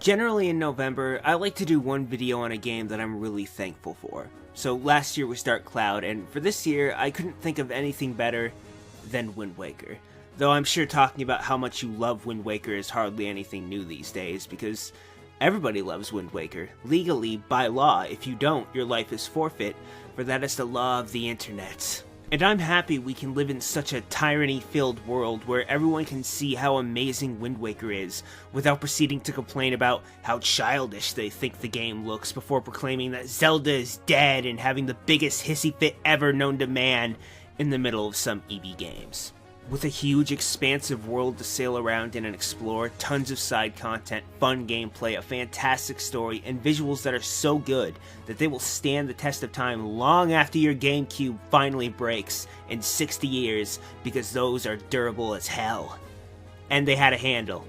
Generally in November, I like to do one video on a game that I'm really thankful for. So last year was Dark Cloud, and for this year, I couldn't think of anything better than Wind Waker. Though I'm sure talking about how much you love Wind Waker is hardly anything new these days, because everybody loves Wind Waker. Legally, by law, if you don't, your life is forfeit, for that is the law of the internet. And I'm happy we can live in such a tyranny-filled world where everyone can see how amazing Wind Waker is, without proceeding to complain about how childish they think the game looks before proclaiming that Zelda is dead and having the biggest hissy fit ever known to man in the middle of some EB games. With a huge, expansive world to sail around in and explore, tons of side content, fun gameplay, a fantastic story, and visuals that are so good that they will stand the test of time long after your GameCube finally breaks in 60 years, because those are durable as hell. And they had a handle.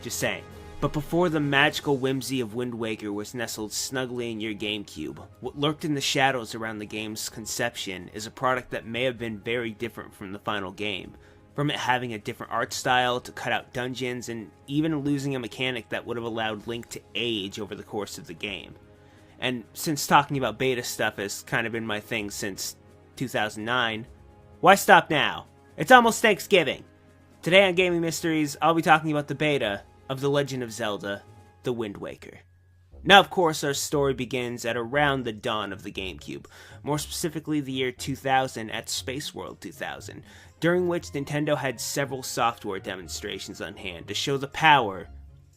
Just saying. But before the magical whimsy of Wind Waker was nestled snugly in your GameCube, what lurked in the shadows around the game's conception is a product that may have been very different from the final game. From it having a different art style, to cut out dungeons, and even losing a mechanic that would have allowed Link to age over the course of the game. And since talking about beta stuff has kind of been my thing since 2009, why stop now? It's almost Thanksgiving! Today on Gaming Mysteries, I'll be talking about the beta of The Legend of Zelda, The Wind Waker. Now, of course, our story begins at around the dawn of the GameCube, more specifically the year 2000 at Space World 2000, during which Nintendo had several software demonstrations on hand to show the power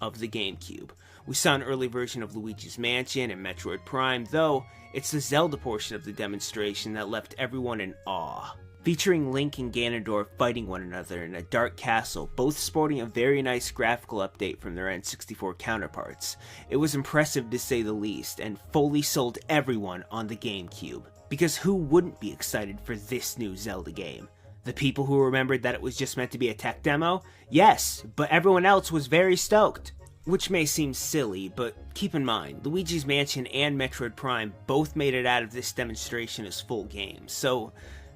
of the GameCube. We saw an early version of Luigi's Mansion and Metroid Prime, though it's the Zelda portion of the demonstration that left everyone in awe. Featuring Link and Ganondorf fighting one another in a dark castle, both sporting a very nice graphical update from their N64 counterparts. It was impressive to say the least, and fully sold everyone on the GameCube. Because who wouldn't be excited for this new Zelda game? The people who remembered that it was just meant to be a tech demo? Yes, but everyone else was very stoked. Which may seem silly, but keep in mind, Luigi's Mansion and Metroid Prime both made it out of this demonstration as full games, so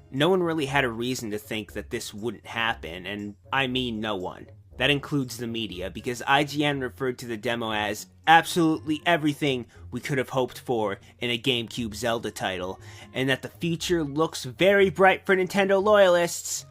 no one really had a reason to think that this wouldn't happen, and I mean no one. That includes the media, because IGN referred to the demo as absolutely everything we could have hoped for in a GameCube Zelda title, and that the future looks very bright for Nintendo loyalists.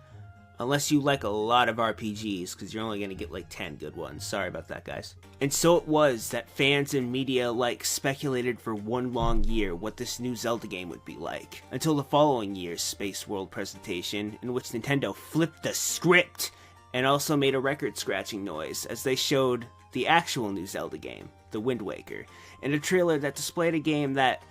Unless you like a lot of RPGs, because you're only going to get like 10 good ones. Sorry about that, guys. And so it was that fans and media alike speculated for one long year what this new Zelda game would be like, until the following year's Space World presentation, in which Nintendo flipped the script and also made a record-scratching noise as they showed the actual new Zelda game, The Wind Waker, in a trailer that displayed a game that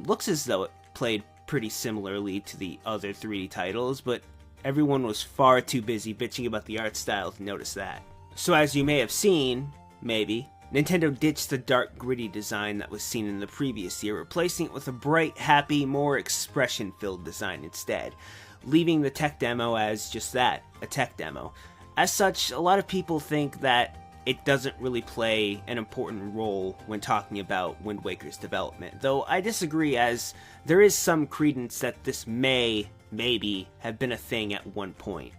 looks as though it played pretty similarly to the other 3D titles, but everyone was far too busy bitching about the art style to notice that. So as you may have seen, maybe, Nintendo ditched the dark, gritty design that was seen in the previous year, replacing it with a bright, happy, more expression-filled design instead, leaving the tech demo as just that, a tech demo. As such, a lot of people think that it doesn't really play an important role when talking about Wind Waker's development, though I disagree, as there is some credence that this maybe have been a thing at one point,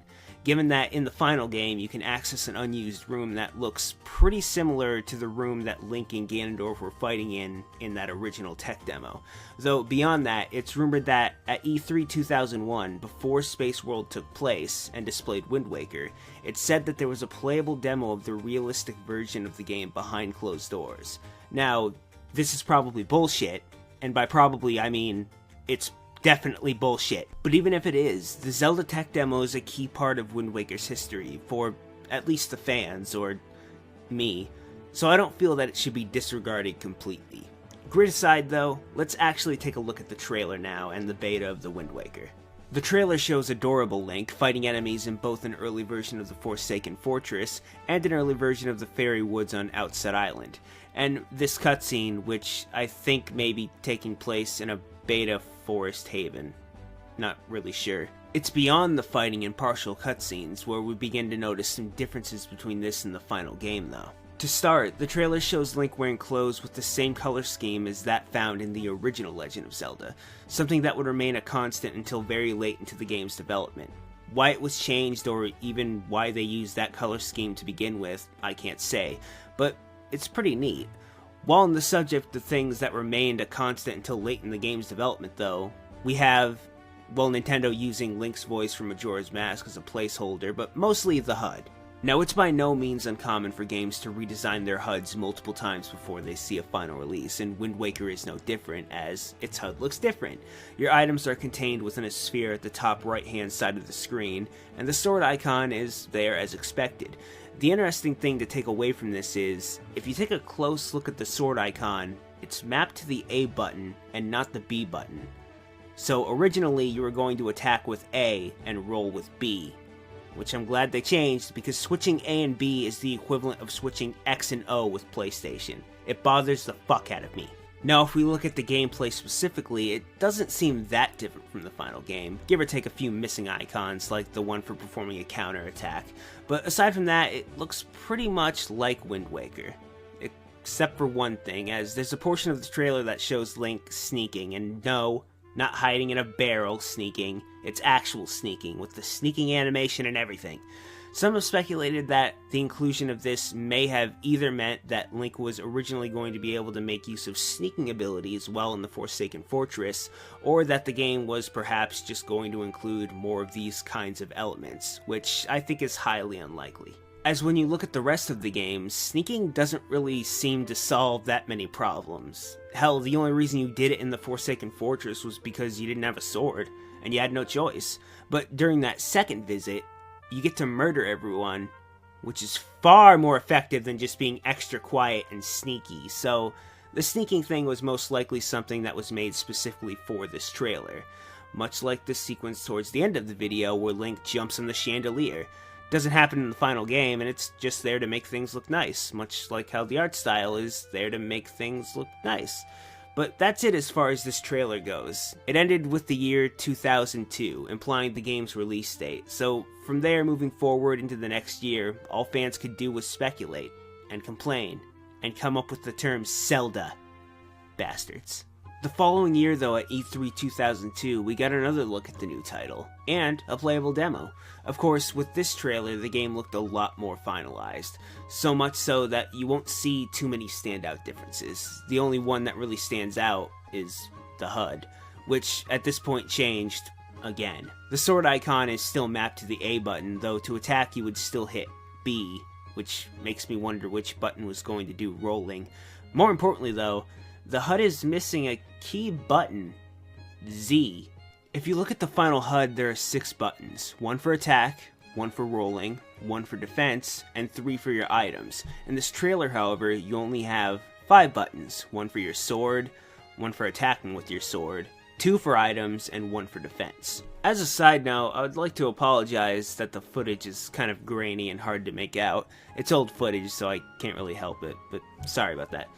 given that in the final game you can access an unused room that looks pretty similar to the room that Link and Ganondorf were fighting in that original tech demo. Though beyond that, it's rumored that at E3 2001, before Space World took place and displayed Wind Waker, it said that there was a playable demo of the realistic version of the game behind closed doors. Now, this is probably bullshit, and by probably I mean it's definitely bullshit. But even if it is, the Zelda tech demo is a key part of Wind Waker's history, for at least the fans, or me, so I don't feel that it should be disregarded completely. Grid aside though, let's actually take a look at the trailer now and the beta of the Wind Waker. The trailer shows adorable Link fighting enemies in both an early version of the Forsaken Fortress and an early version of the Fairy Woods on Outset Island, and this cutscene, which I think may be taking place in a beta Forest Haven. Not really sure. It's beyond the fighting and partial cutscenes where we begin to notice some differences between this and the final game though. To start, the trailer shows Link wearing clothes with the same color scheme as that found in the original Legend of Zelda, something that would remain a constant until very late into the game's development. Why it was changed, or even why they used that color scheme to begin with, I can't say, but it's pretty neat. While on the subject of things that remained a constant until late in the game's development though, we have, well, Nintendo using Link's voice from Majora's Mask as a placeholder, but mostly the HUD. Now, it's by no means uncommon for games to redesign their HUDs multiple times before they see a final release, and Wind Waker is no different, as its HUD looks different. Your items are contained within a sphere at the top right-hand side of the screen, and the sword icon is there as expected. The interesting thing to take away from this is, if you take a close look at the sword icon, it's mapped to the A button and not the B button. So originally you were going to attack with A and roll with B, which I'm glad they changed, because switching A and B is the equivalent of switching X and O with PlayStation. It bothers the fuck out of me. Now, if we look at the gameplay specifically, it doesn't seem that different from the final game, give or take a few missing icons like the one for performing a counterattack, but aside from that, it looks pretty much like Wind Waker. Except for one thing, as there's a portion of the trailer that shows Link sneaking, and no, not hiding in a barrel sneaking, it's actual sneaking, with the sneaking animation and everything. Some have speculated that the inclusion of this may have either meant that Link was originally going to be able to make use of sneaking abilities while in the Forsaken Fortress, or that the game was perhaps just going to include more of these kinds of elements, which I think is highly unlikely. As when you look at the rest of the game, sneaking doesn't really seem to solve that many problems. Hell, the only reason you did it in the Forsaken Fortress was because you didn't have a sword, and you had no choice. But during that second visit, you get to murder everyone, which is far more effective than just being extra quiet and sneaky, so the sneaking thing was most likely something that was made specifically for this trailer. Much like the sequence towards the end of the video where Link jumps in the chandelier. Doesn't happen in the final game, and it's just there to make things look nice, much like how the art style is there to make things look nice. But that's it as far as this trailer goes. It ended with the year 2002, implying the game's release date, so from there moving forward into the next year, all fans could do was speculate, and complain, and come up with the term Zelda. Bastards. The following year though, at E3 2002, we got another look at the new title, and a playable demo. Of course, with this trailer, the game looked a lot more finalized, so much so that you won't see too many standout differences. The only one that really stands out is the HUD, which at this point changed again. The sword icon is still mapped to the A button, though to attack you would still hit B, which makes me wonder which button was going to do rolling. More importantly though, the HUD is missing a key button, Z. If you look at the final HUD, there are 6 buttons. 1 for attack, 1 for rolling, 1 for defense, and 3 for your items. In this trailer, however, you only have 5 buttons. 1 for your sword, 1 for attacking with your sword, 2 for items, and 1 for defense. As a side note, I would like to apologize that the footage is kind of grainy and hard to make out. It's old footage, so I can't really help it, but sorry about that.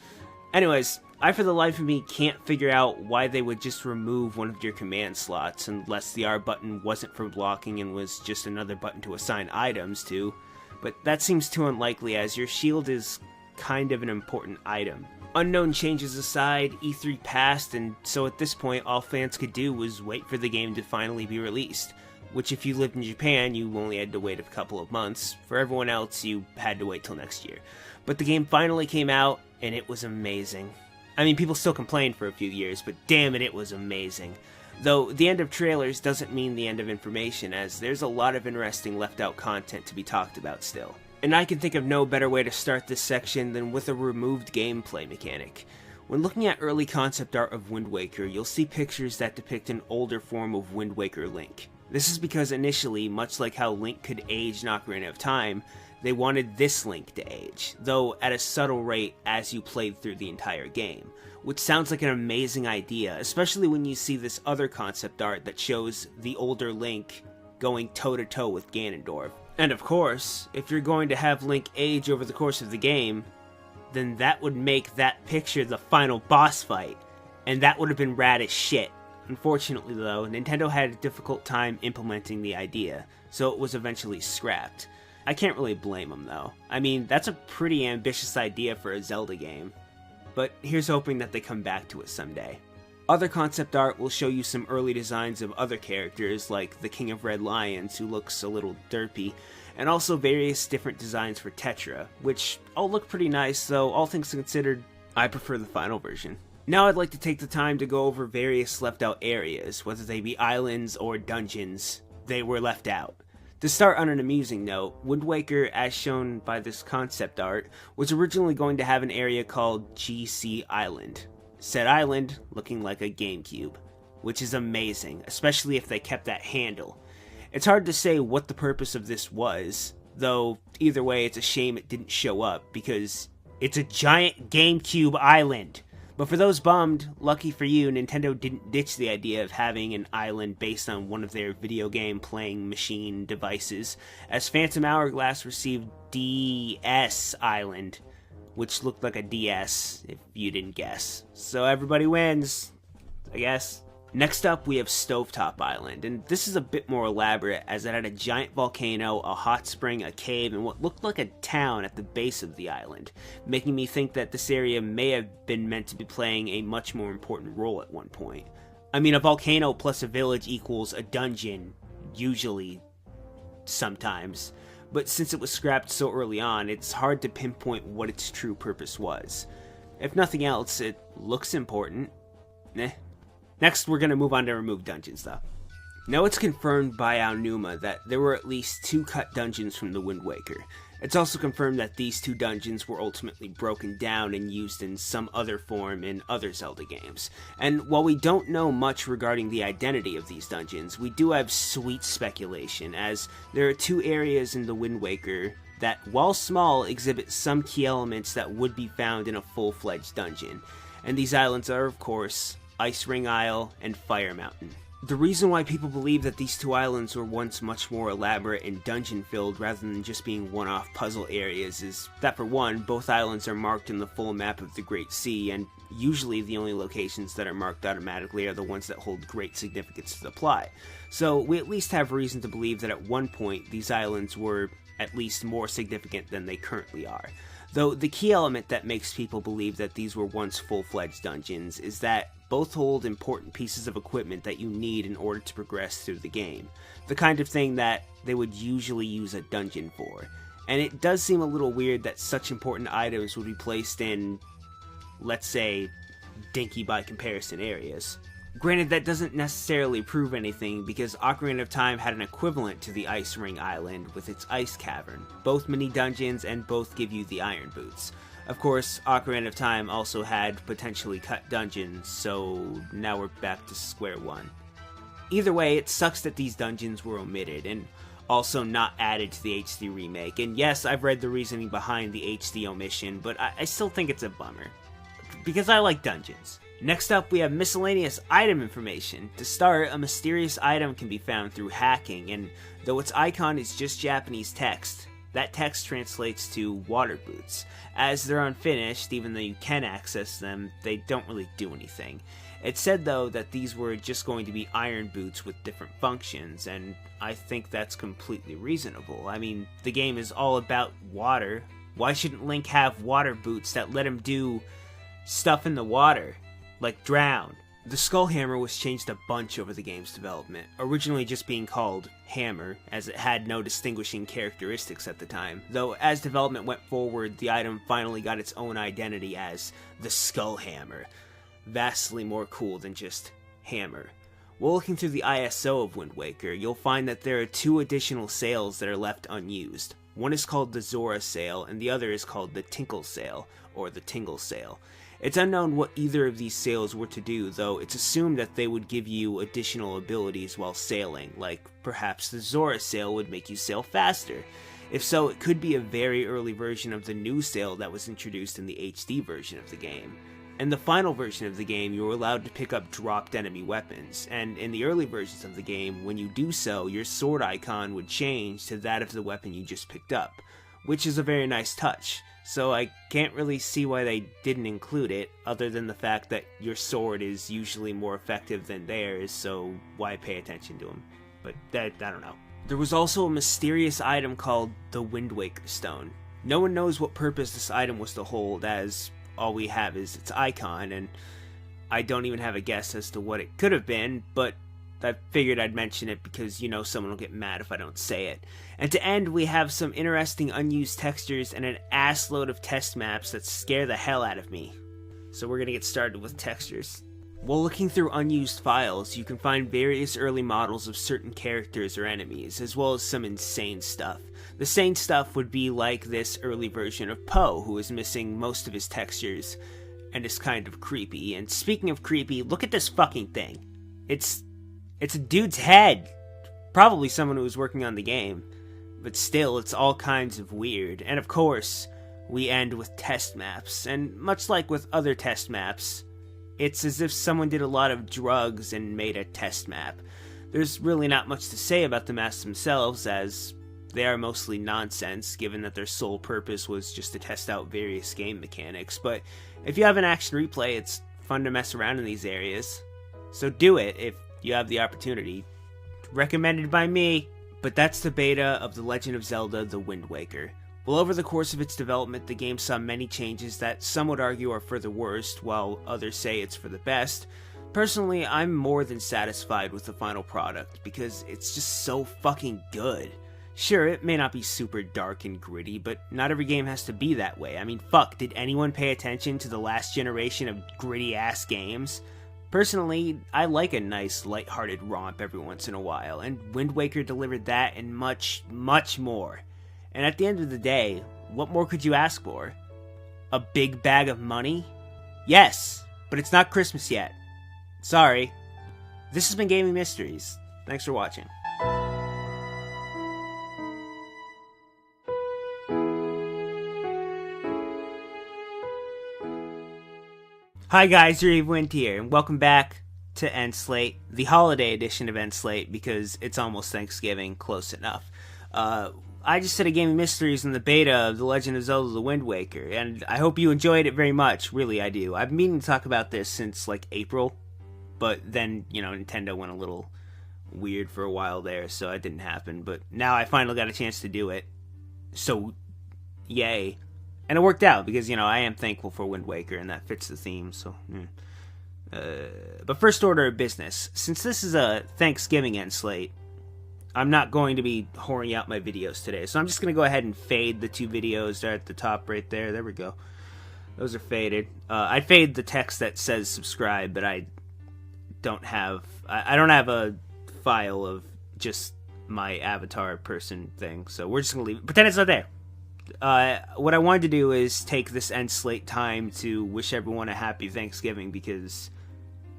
Anyways, I for the life of me can't figure out why they would just remove one of your command slots unless the R button wasn't for blocking and was just another button to assign items to, but that seems too unlikely as your shield is kind of an important item. Unknown changes aside, E3 passed, and so at this point all fans could do was wait for the game to finally be released, which if you lived in Japan you only had to wait a couple of months. For everyone else you had to wait till next year. But the game finally came out, and it was amazing. I mean, people still complained for a few years, but damn it was amazing. Though, the end of trailers doesn't mean the end of information, as there's a lot of interesting left-out content to be talked about still. And I can think of no better way to start this section than with a removed gameplay mechanic. When looking at early concept art of Wind Waker, you'll see pictures that depict an older form of Wind Waker Link. This is because initially, much like how Link could age in Ocarina of Time, they wanted this Link to age, though at a subtle rate as you played through the entire game, which sounds like an amazing idea, especially when you see this other concept art that shows the older Link going toe-to-toe with Ganondorf. And of course, if you're going to have Link age over the course of the game, then that would make that picture the final boss fight, and that would have been rad as shit. Unfortunately though, Nintendo had a difficult time implementing the idea, so it was eventually scrapped. I can't really blame them though. I mean, that's a pretty ambitious idea for a Zelda game. But here's hoping that they come back to it someday. Other concept art will show you some early designs of other characters, like the King of Red Lions, who looks a little derpy, and also various different designs for Tetra, which all look pretty nice, though all things considered, I prefer the final version. Now I'd like to take the time to go over various left out areas, whether they be islands or dungeons. They were left out. To start on an amusing note, Wind Waker, as shown by this concept art, was originally going to have an area called GC Island. Said island looking like a GameCube, which is amazing, especially if they kept that handle. It's hard to say what the purpose of this was, though either way it's a shame it didn't show up, because it's a giant GameCube island. But for those bummed, lucky for you, Nintendo didn't ditch the idea of having an island based on one of their video game playing machine devices, as Phantom Hourglass received DS Island, which looked like a DS, if you didn't guess. So everybody wins, I guess. Next up, we have Stovetop Island, and this is a bit more elaborate, as it had a giant volcano, a hot spring, a cave, and what looked like a town at the base of the island, making me think that this area may have been meant to be playing a much more important role at one point. I mean, a volcano plus a village equals a dungeon, usually, sometimes, but since it was scrapped so early on, it's hard to pinpoint what its true purpose was. If nothing else, it looks important. Next, we're going to move on to remove dungeons, though. Now it's confirmed by Aonuma that there were at least 2 cut dungeons from the Wind Waker. It's also confirmed that these 2 dungeons were ultimately broken down and used in some other form in other Zelda games. And while we don't know much regarding the identity of these dungeons, we do have sweet speculation, as there are 2 areas in the Wind Waker that, while small, exhibit some key elements that would be found in a full-fledged dungeon. And these islands are, of course, Ice Ring Isle and Fire Mountain. The reason why people believe that these 2 islands were once much more elaborate and dungeon-filled rather than just being one-off puzzle areas is that, for one, both islands are marked in the full map of the Great Sea, and usually the only locations that are marked automatically are the ones that hold great significance to the plot. So we at least have reason to believe that at one point these islands were at least more significant than they currently are. Though the key element that makes people believe that these were once full-fledged dungeons is that both hold important pieces of equipment that you need in order to progress through the game. The kind of thing that they would usually use a dungeon for. And it does seem a little weird that such important items would be placed in, let's say, dinky by comparison areas. Granted, that doesn't necessarily prove anything, because Ocarina of Time had an equivalent to the Ice Ring Island with its Ice Cavern. Both mini-dungeons and both give you the Iron Boots. Of course, Ocarina of Time also had potentially cut dungeons, so now we're back to square one. Either way, it sucks that these dungeons were omitted, and also not added to the HD remake. And yes, I've read the reasoning behind the HD omission, but I still think it's a bummer, because I like dungeons. Next up, we have miscellaneous item information. To start, a mysterious item can be found through hacking, and though its icon is just Japanese text, that text translates to water boots. As they're unfinished, even though you can access them, they don't really do anything. It said, though, that these were just going to be iron boots with different functions, and I think that's completely reasonable. I mean, the game is all about water. Why shouldn't Link have water boots that let him do stuff in the water? Like drown. The Skull Hammer was changed a bunch over the game's development, originally just being called Hammer, as it had no distinguishing characteristics at the time, though as development went forward, the item finally got its own identity as the Skull Hammer. Vastly more cool than just Hammer. While looking through the ISO of Wind Waker, you'll find that there are 2 additional sails that are left unused. One is called the Zora Sail, and the other is called the Tinkle Sail, or the Tingle Sail. It's unknown what either of these sails were to do, though it's assumed that they would give you additional abilities while sailing, like perhaps the Zora Sail would make you sail faster. If so, it could be a very early version of the new sail that was introduced in the HD version of the game. In the final version of the game, you were allowed to pick up dropped enemy weapons, and in the early versions of the game, when you do so, your sword icon would change to that of the weapon you just picked up, which is a very nice touch. So I can't really see why they didn't include it, other than the fact that your sword is usually more effective than theirs, so why pay attention to them? But I don't know. There was also a mysterious item called the Wind Waker Stone. No one knows what purpose this item was to hold, as all we have is its icon, and I don't even have a guess as to what it could have been, but I figured I'd mention it because, someone will get mad if I don't say it. And to end, we have some interesting unused textures and an assload of test maps that scare the hell out of me. So we're gonna get started with textures. While looking through unused files, you can find various early models of certain characters or enemies, as well as some insane stuff. The sane stuff would be like this early version of Poe, who is missing most of his textures, and is kind of creepy. And speaking of creepy, look at this fucking thing. It's a dude's head. Probably someone who was working on the game. But still, it's all kinds of weird. And of course, we end with test maps. And much like with other test maps, it's as if someone did a lot of drugs and made a test map. There's really not much to say about the maps themselves, as they are mostly nonsense, given that their sole purpose was just to test out various game mechanics. But if you have an action replay, it's fun to mess around in these areas. So do it if you have the opportunity. Recommended by me. But that's the beta of The Legend of Zelda: The Wind Waker. Well, over the course of its development, the game saw many changes that some would argue are for the worst, while others say it's for the best. Personally, I'm more than satisfied with the final product, because it's just so fucking good. Sure, it may not be super dark and gritty, but not every game has to be that way. I mean, fuck, did anyone pay attention to the last generation of gritty-ass games? Personally, I like a nice, lighthearted romp every once in a while, and Wind Waker delivered that and much, much more. And at the end of the day, what more could you ask for? A big bag of money? Yes, but it's not Christmas yet. Sorry. This has been Gaming Mysteries. Thanks for watching. Hi guys, your Wind here, and welcome back to End Slate, the holiday edition of End Slate, because it's almost Thanksgiving, close enough. I just did a Gaming Mysteries in the beta of The Legend of Zelda: The Wind Waker, and I hope you enjoyed it very much, really I do. I've been meaning to talk about this since, April, but then, Nintendo went a little weird for a while there, so it didn't happen, but now I finally got a chance to do it, so yay. And it worked out, because, I am thankful for Wind Waker, and that fits the theme, so... But first order of business. Since this is a Thanksgiving End Slate, I'm not going to be whoring out my videos today, so I'm just going to go ahead and fade the two videos there at the top right there. There we go. Those are faded. I fade the text that says subscribe, but I don't have... I don't have a file of just my avatar person thing, so we're just going to leave it. Pretend it's not there. What I wanted to do is take this End Slate time to wish everyone a happy Thanksgiving, because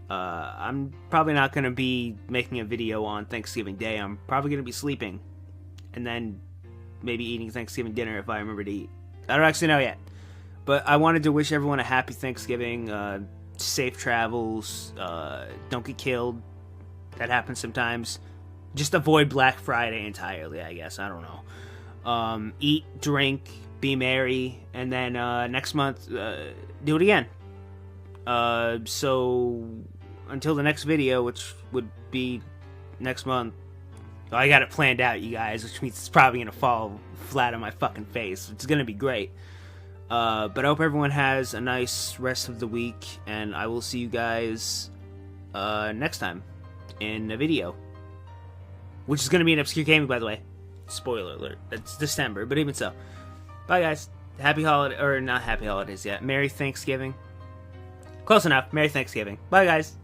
I'm probably not going to be making a video on Thanksgiving Day. I'm probably going to be sleeping, and then maybe eating Thanksgiving dinner if I remember to eat. I don't actually know yet, but I wanted to wish everyone a happy Thanksgiving, safe travels, don't get killed. That happens sometimes. Just avoid Black Friday entirely, I guess. I don't know. Eat, drink, be merry, and then next month, do it again. So until the next video, which would be next month, I got it planned out, you guys, which means it's probably gonna fall flat on my fucking face. It's gonna be great. But I hope everyone has a nice rest of the week, and I will see you guys next time in a video, which is gonna be an Obscure Gaming, by the way. Spoiler alert, it's December, but even so. Bye, guys. Happy holiday, or not happy holidays yet. Merry Thanksgiving. Close enough. Merry Thanksgiving. Bye, guys.